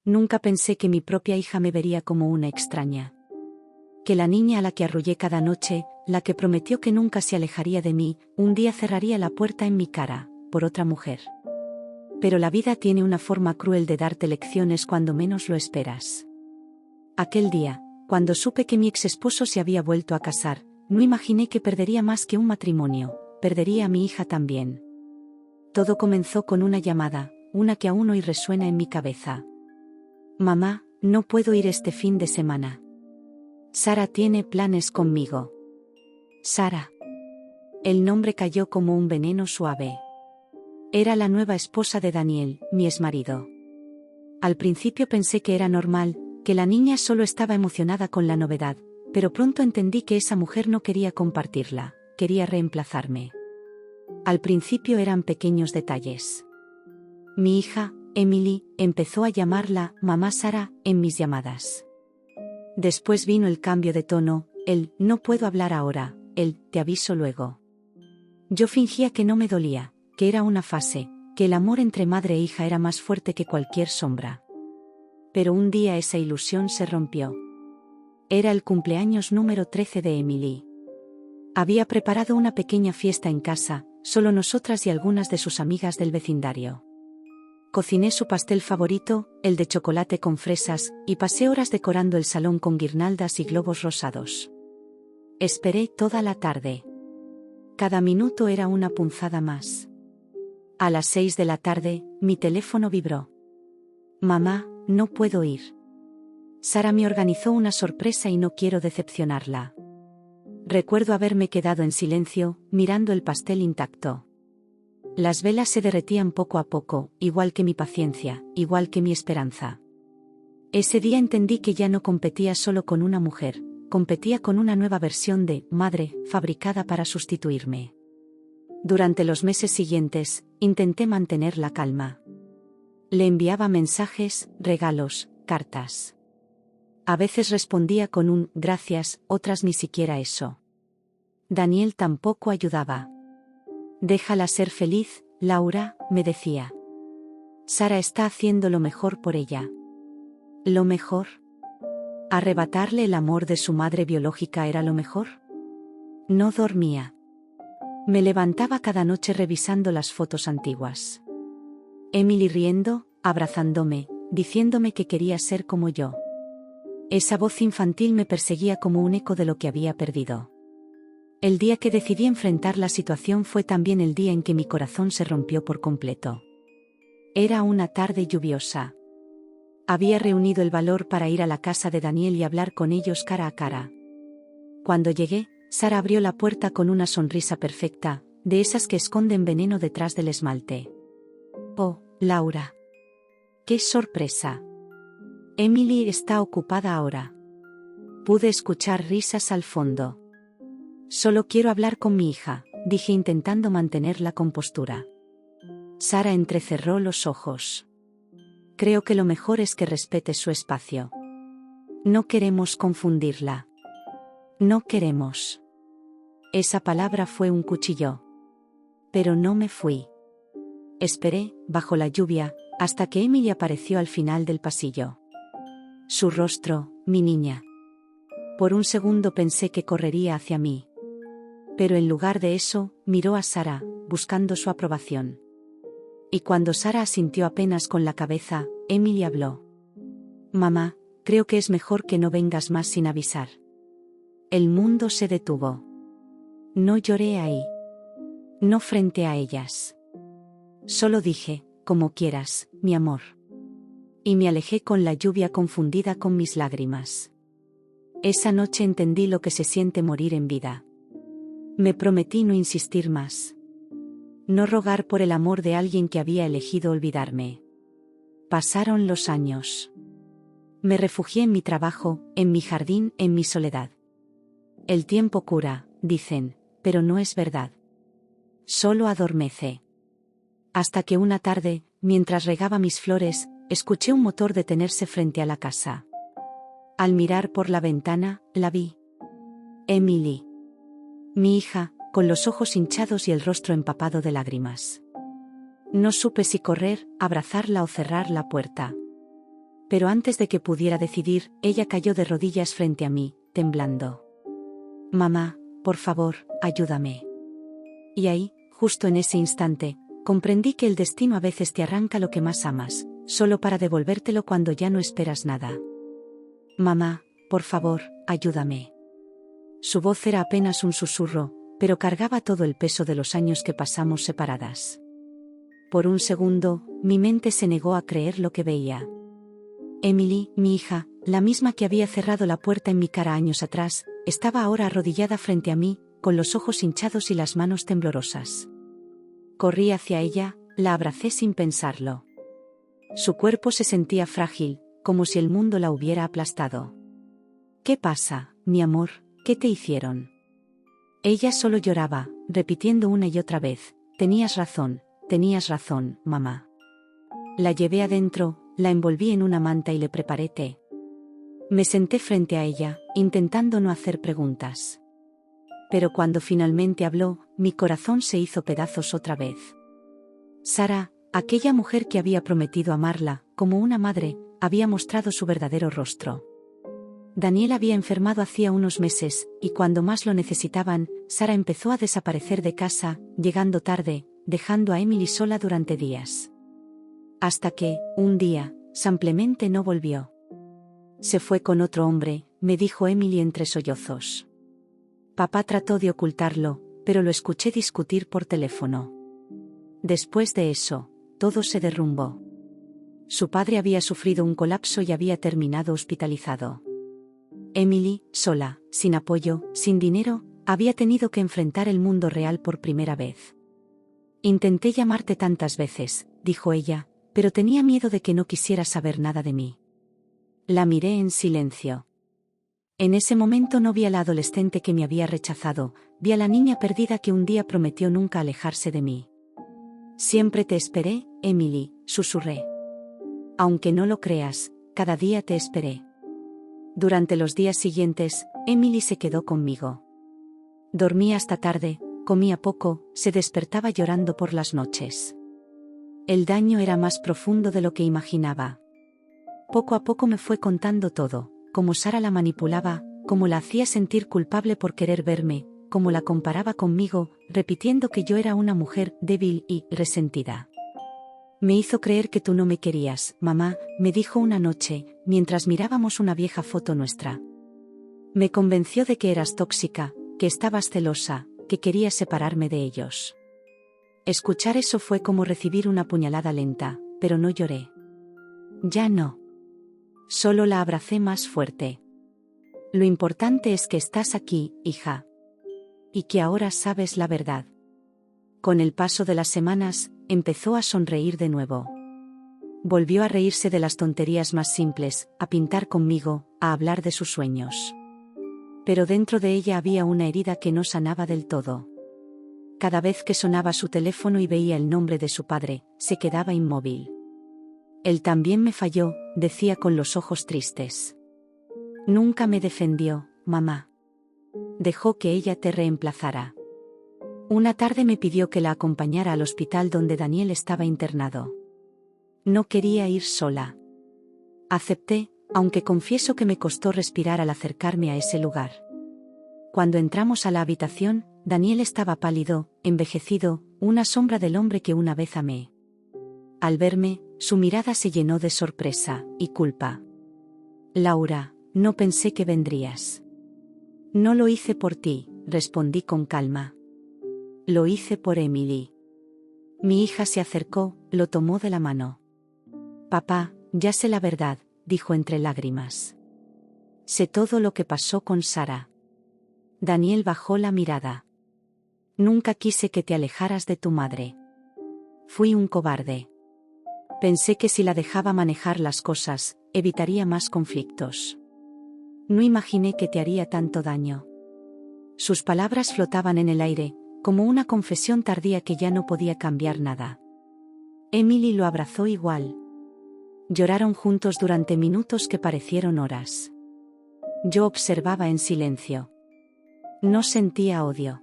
Nunca pensé que mi propia hija me vería como una extraña. Que la niña a la que arrullé cada noche, la que prometió que nunca se alejaría de mí, un día cerraría la puerta en mi cara, por otra mujer. Pero la vida tiene una forma cruel de darte lecciones cuando menos lo esperas. Aquel día, cuando supe que mi ex esposo se había vuelto a casar, no imaginé que perdería más que un matrimonio, perdería a mi hija también. Todo comenzó con una llamada, una que aún hoy resuena en mi cabeza. Mamá, no puedo ir este fin de semana. Sara tiene planes conmigo. Sara. El nombre cayó como un veneno suave. Era la nueva esposa de Daniel, mi exmarido. Al principio pensé que era normal, que la niña solo estaba emocionada con la novedad, pero pronto entendí que esa mujer no quería compartirla, quería reemplazarme. Al principio eran pequeños detalles. Mi hija, Emily, empezó a llamarla mamá Sara en mis llamadas. Después vino el cambio de tono, el no puedo hablar ahora, el te aviso luego. Yo fingía que no me dolía, que era una fase, que el amor entre madre e hija era más fuerte que cualquier sombra. Pero un día esa ilusión se rompió. Era el cumpleaños número 13 de Emily. Había preparado una pequeña fiesta en casa, solo nosotras y algunas de sus amigas del vecindario. Cociné su pastel favorito, el de chocolate con fresas, y pasé horas decorando el salón con guirnaldas y globos rosados. Esperé toda la tarde. Cada minuto era una punzada más. A las 6 de la tarde, mi teléfono vibró. Mamá, no puedo ir. Sara me organizó una sorpresa y no quiero decepcionarla. Recuerdo haberme quedado en silencio, mirando el pastel intacto. Las velas se derretían poco a poco, igual que mi paciencia, igual que mi esperanza. Ese día entendí que ya no competía solo con una mujer, competía con una nueva versión de madre, fabricada para sustituirme. Durante los meses siguientes, intenté mantener la calma. Le enviaba mensajes, regalos, cartas. A veces respondía con un gracias, otras ni siquiera eso. Daniel tampoco ayudaba. Déjala ser feliz, Laura, me decía. Sara está haciendo lo mejor por ella. ¿Lo mejor? ¿Arrebatarle el amor de su madre biológica era lo mejor? No dormía. Me levantaba cada noche revisando las fotos antiguas. Emily riendo, abrazándome, diciéndome que quería ser como yo. Esa voz infantil me perseguía como un eco de lo que había perdido. El día que decidí enfrentar la situación fue también el día en que mi corazón se rompió por completo. Era una tarde lluviosa. Había reunido el valor para ir a la casa de Daniel y hablar con ellos cara a cara. Cuando llegué, Sara abrió la puerta con una sonrisa perfecta, de esas que esconden veneno detrás del esmalte. Oh, Laura. ¡Qué sorpresa! Emily está ocupada ahora. Pude escuchar risas al fondo. Solo quiero hablar con mi hija, dije intentando mantener la compostura. Sara entrecerró los ojos. Creo que lo mejor es que respetes su espacio. No queremos confundirla. No queremos. Esa palabra fue un cuchillo. Pero no me fui. Esperé, bajo la lluvia, hasta que Emily apareció al final del pasillo. Su rostro, mi niña. Por un segundo pensé que correría hacia mí. Pero en lugar de eso, miró a Sara, buscando su aprobación. Y cuando Sara asintió apenas con la cabeza, Emily habló. Mamá, creo que es mejor que no vengas más sin avisar. El mundo se detuvo. No lloré ahí. No frente a ellas. Solo dije, como quieras, mi amor. Y me alejé con la lluvia confundida con mis lágrimas. Esa noche entendí lo que se siente morir en vida. Me prometí no insistir más. No rogar por el amor de alguien que había elegido olvidarme. Pasaron los años. Me refugié en mi trabajo, en mi jardín, en mi soledad. El tiempo cura, dicen, pero no es verdad. Solo adormece. Hasta que una tarde, mientras regaba mis flores, escuché un motor detenerse frente a la casa. Al mirar por la ventana, la vi. Emily. Mi hija, con los ojos hinchados y el rostro empapado de lágrimas. No supe si correr, abrazarla o cerrar la puerta. Pero antes de que pudiera decidir, ella cayó de rodillas frente a mí, temblando. «Mamá, por favor, ayúdame». Y ahí, justo en ese instante, comprendí que el destino a veces te arranca lo que más amas, solo para devolvértelo cuando ya no esperas nada. «Mamá, por favor, ayúdame». Su voz era apenas un susurro, pero cargaba todo el peso de los años que pasamos separadas. Por un segundo, mi mente se negó a creer lo que veía. Emily, mi hija, la misma que había cerrado la puerta en mi cara años atrás, estaba ahora arrodillada frente a mí, con los ojos hinchados y las manos temblorosas. Corrí hacia ella, la abracé sin pensarlo. Su cuerpo se sentía frágil, como si el mundo la hubiera aplastado. «¿Qué pasa, mi amor? ¿Qué te hicieron?» Ella solo lloraba, repitiendo una y otra vez: tenías razón, mamá». La llevé adentro, la envolví en una manta y le preparé té. Me senté frente a ella, intentando no hacer preguntas. Pero cuando finalmente habló, mi corazón se hizo pedazos otra vez. Sara, aquella mujer que había prometido amarla, como una madre, había mostrado su verdadero rostro. Daniel había enfermado hacía unos meses, y cuando más lo necesitaban, Sara empezó a desaparecer de casa, llegando tarde, dejando a Emily sola durante días. Hasta que, un día, simplemente no volvió. «Se fue con otro hombre», me dijo Emily entre sollozos. Papá trató de ocultarlo, pero lo escuché discutir por teléfono. Después de eso, todo se derrumbó. Su padre había sufrido un colapso y había terminado hospitalizado. Emily, sola, sin apoyo, sin dinero, había tenido que enfrentar el mundo real por primera vez. «Intenté llamarte tantas veces», dijo ella, «pero tenía miedo de que no quisieras saber nada de mí». La miré en silencio. En ese momento no vi a la adolescente que me había rechazado, vi a la niña perdida que un día prometió nunca alejarse de mí. «Siempre te esperé, Emily», susurré. «Aunque no lo creas, cada día te esperé». Durante los días siguientes, Emily se quedó conmigo. Dormía hasta tarde, comía poco, se despertaba llorando por las noches. El daño era más profundo de lo que imaginaba. Poco a poco me fue contando todo, cómo Sara la manipulaba, cómo la hacía sentir culpable por querer verme, cómo la comparaba conmigo, repitiendo que yo era una mujer débil y resentida. «Me hizo creer que tú no me querías, mamá», me dijo una noche, mientras mirábamos una vieja foto nuestra. «Me convenció de que eras tóxica, que estabas celosa, que querías separarme de ellos». Escuchar eso fue como recibir una puñalada lenta, pero no lloré. Ya no. Solo la abracé más fuerte. «Lo importante es que estás aquí, hija. Y que ahora sabes la verdad». Con el paso de las semanas, empezó a sonreír de nuevo. Volvió a reírse de las tonterías más simples, a pintar conmigo, a hablar de sus sueños. Pero dentro de ella había una herida que no sanaba del todo. Cada vez que sonaba su teléfono y veía el nombre de su padre, se quedaba inmóvil. «Él también me falló», decía con los ojos tristes. «Nunca me defendió, mamá. Dejó que ella te reemplazara». Una tarde me pidió que la acompañara al hospital donde Daniel estaba internado. No quería ir sola. Acepté, aunque confieso que me costó respirar al acercarme a ese lugar. Cuando entramos a la habitación, Daniel estaba pálido, envejecido, una sombra del hombre que una vez amé. Al verme, su mirada se llenó de sorpresa y culpa. «Laura, no pensé que vendrías». «No lo hice por ti», respondí con calma. «Lo hice por Emily». Mi hija se acercó, lo tomó de la mano. «Papá, ya sé la verdad», dijo entre lágrimas. «Sé todo lo que pasó con Sara». Daniel bajó la mirada. «Nunca quise que te alejaras de tu madre. Fui un cobarde. Pensé que si la dejaba manejar las cosas, evitaría más conflictos. No imaginé que te haría tanto daño». Sus palabras flotaban en el aire, como una confesión tardía que ya no podía cambiar nada. Emily lo abrazó igual. Lloraron juntos durante minutos que parecieron horas. Yo observaba en silencio. No sentía odio.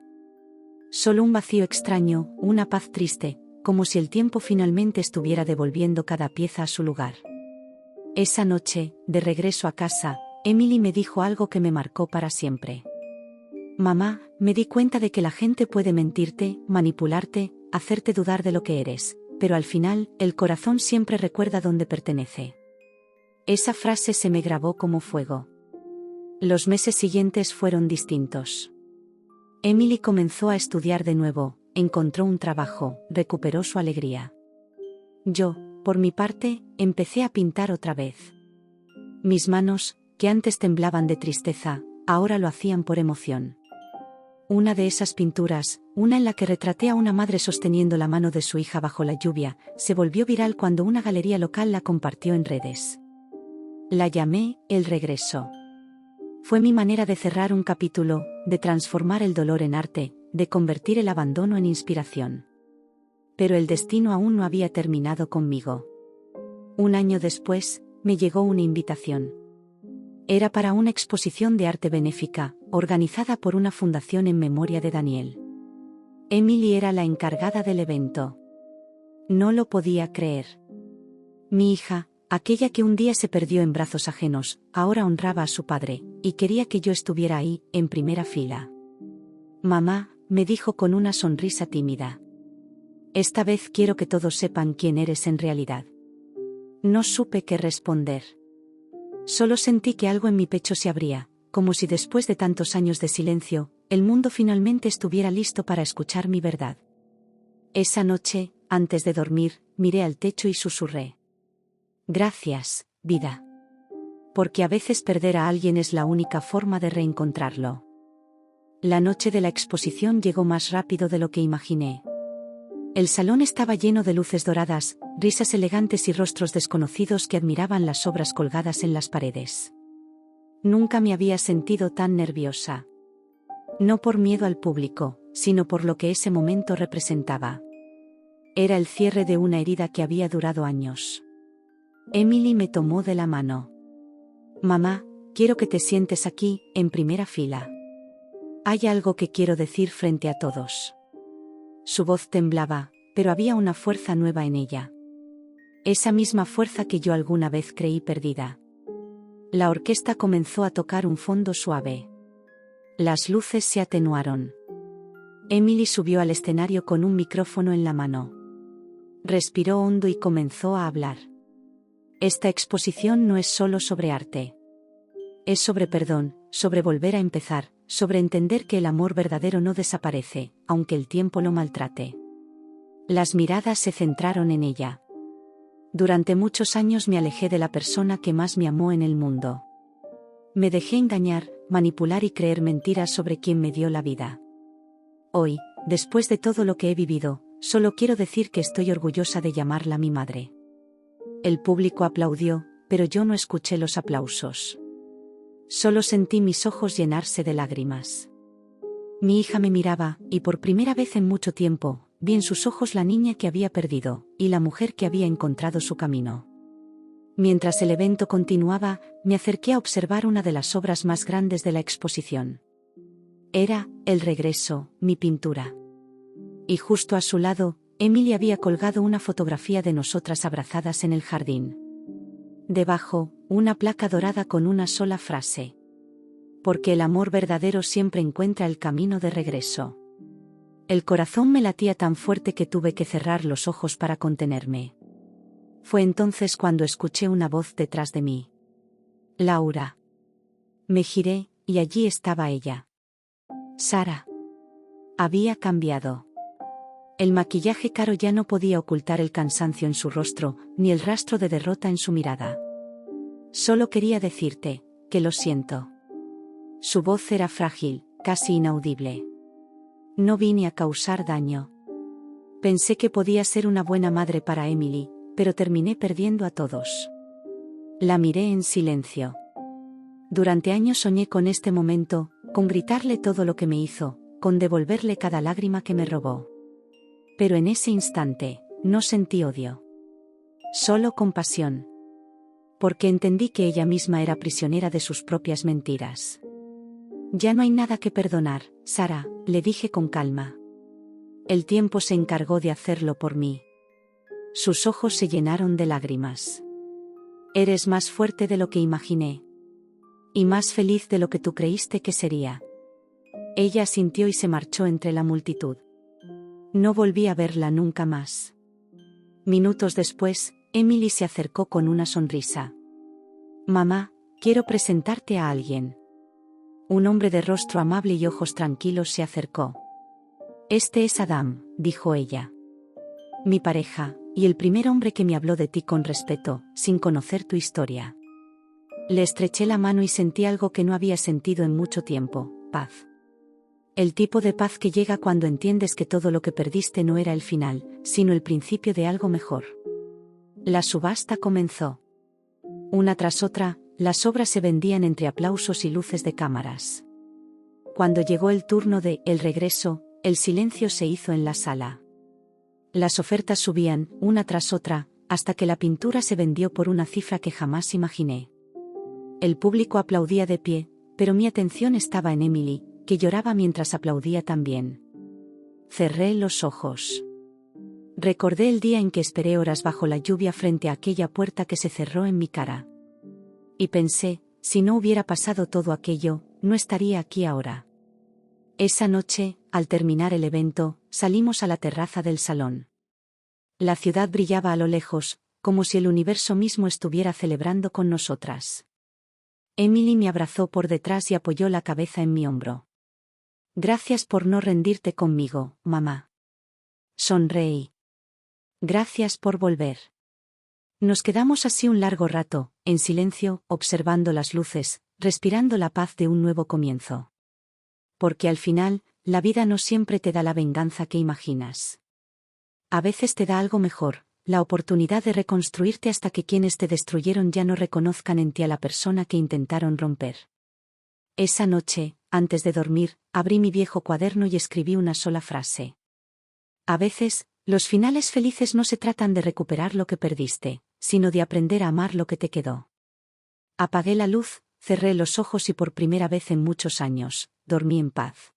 Solo un vacío extraño, una paz triste, como si el tiempo finalmente estuviera devolviendo cada pieza a su lugar. Esa noche, de regreso a casa, Emily me dijo algo que me marcó para siempre. Mamá, me di cuenta de que la gente puede mentirte, manipularte, hacerte dudar de lo que eres, pero al final, el corazón siempre recuerda dónde pertenece. Esa frase se me grabó como fuego. Los meses siguientes fueron distintos. Emily comenzó a estudiar de nuevo, encontró un trabajo, recuperó su alegría. Yo, por mi parte, empecé a pintar otra vez. Mis manos, que antes temblaban de tristeza, ahora lo hacían por emoción. Una de esas pinturas, una en la que retraté a una madre sosteniendo la mano de su hija bajo la lluvia, se volvió viral cuando una galería local la compartió en redes. La llamé El Regreso. Fue mi manera de cerrar un capítulo, de transformar el dolor en arte, de convertir el abandono en inspiración. Pero el destino aún no había terminado conmigo. Un año después, me llegó una invitación. Era para una exposición de arte benéfica, organizada por una fundación en memoria de Daniel. Emily era la encargada del evento. No lo podía creer. Mi hija, aquella que un día se perdió en brazos ajenos, ahora honraba a su padre, y quería que yo estuviera ahí, en primera fila. Mamá, me dijo con una sonrisa tímida. Esta vez quiero que todos sepan quién eres en realidad. No supe qué responder. Solo sentí que algo en mi pecho se abría, como si después de tantos años de silencio, el mundo finalmente estuviera listo para escuchar mi verdad. Esa noche, antes de dormir, miré al techo y susurré. Gracias, vida. Porque a veces perder a alguien es la única forma de reencontrarlo. La noche de la exposición llegó más rápido de lo que imaginé. El salón estaba lleno de luces doradas, risas elegantes y rostros desconocidos que admiraban las obras colgadas en las paredes. Nunca me había sentido tan nerviosa. No por miedo al público, sino por lo que ese momento representaba. Era el cierre de una herida que había durado años. Emily me tomó de la mano. Mamá, quiero que te sientes aquí, en primera fila. Hay algo que quiero decir frente a todos. Su voz temblaba, pero había una fuerza nueva en ella. Esa misma fuerza que yo alguna vez creí perdida. La orquesta comenzó a tocar un fondo suave. Las luces se atenuaron. Emily subió al escenario con un micrófono en la mano. Respiró hondo y comenzó a hablar. Esta exposición no es solo sobre arte. Es sobre perdón, sobre volver a empezar, sobre entender que el amor verdadero no desaparece, aunque el tiempo lo maltrate. Las miradas se centraron en ella. Durante muchos años me alejé de la persona que más me amó en el mundo. Me dejé engañar, manipular y creer mentiras sobre quien me dio la vida. Hoy, después de todo lo que he vivido, solo quiero decir que estoy orgullosa de llamarla mi madre. El público aplaudió, pero yo no escuché los aplausos. Solo sentí mis ojos llenarse de lágrimas. Mi hija me miraba, y por primera vez en mucho tiempo, vi en sus ojos la niña que había perdido, y la mujer que había encontrado su camino. Mientras el evento continuaba, me acerqué a observar una de las obras más grandes de la exposición. Era El Regreso, mi pintura. Y justo a su lado, Emily había colgado una fotografía de nosotras abrazadas en el jardín. Debajo, una placa dorada con una sola frase. Porque el amor verdadero siempre encuentra el camino de regreso. El corazón me latía tan fuerte que tuve que cerrar los ojos para contenerme. Fue entonces cuando escuché una voz detrás de mí. Laura. Me giré, y allí estaba ella. Sara. Había cambiado. El maquillaje caro ya no podía ocultar el cansancio en su rostro, ni el rastro de derrota en su mirada. Solo quería decirte, que lo siento. Su voz era frágil, casi inaudible. No vine a causar daño. Pensé que podía ser una buena madre para Emily, pero terminé perdiendo a todos. La miré en silencio. Durante años soñé con este momento, con gritarle todo lo que me hizo, con devolverle cada lágrima que me robó. Pero en ese instante, no sentí odio. Solo compasión. Porque entendí que ella misma era prisionera de sus propias mentiras. Ya no hay nada que perdonar, Sara, le dije con calma. El tiempo se encargó de hacerlo por mí. Sus ojos se llenaron de lágrimas. Eres más fuerte de lo que imaginé. Y más feliz de lo que tú creíste que sería. Ella asintió y se marchó entre la multitud. No volví a verla nunca más. Minutos después, Emily se acercó con una sonrisa. Mamá, quiero presentarte a alguien. Un hombre de rostro amable y ojos tranquilos se acercó. Este es Adam, dijo ella. Mi pareja, y el primer hombre que me habló de ti con respeto, sin conocer tu historia. Le estreché la mano y sentí algo que no había sentido en mucho tiempo, paz. El tipo de paz que llega cuando entiendes que todo lo que perdiste no era el final, sino el principio de algo mejor. La subasta comenzó. Una tras otra, las obras se vendían entre aplausos y luces de cámaras. Cuando llegó el turno de El regreso, el silencio se hizo en la sala. Las ofertas subían, una tras otra, hasta que la pintura se vendió por una cifra que jamás imaginé. El público aplaudía de pie, pero mi atención estaba en Emily, que lloraba mientras aplaudía también. Cerré los ojos. Recordé el día en que esperé horas bajo la lluvia frente a aquella puerta que se cerró en mi cara. Y pensé, si no hubiera pasado todo aquello, no estaría aquí ahora. Esa noche, al terminar el evento, salimos a la terraza del salón. La ciudad brillaba a lo lejos, como si el universo mismo estuviera celebrando con nosotras. Emily me abrazó por detrás y apoyó la cabeza en mi hombro. Gracias por no rendirte conmigo, mamá. Sonreí. Gracias por volver. Nos quedamos así un largo rato, en silencio, observando las luces, respirando la paz de un nuevo comienzo. Porque al final, la vida no siempre te da la venganza que imaginas. A veces te da algo mejor, la oportunidad de reconstruirte hasta que quienes te destruyeron ya no reconozcan en ti a la persona que intentaron romper. Esa noche, antes de dormir, abrí mi viejo cuaderno y escribí una sola frase. A veces, los finales felices no se tratan de recuperar lo que perdiste, sino de aprender a amar lo que te quedó. Apagué la luz, cerré los ojos y por primera vez en muchos años, dormí en paz.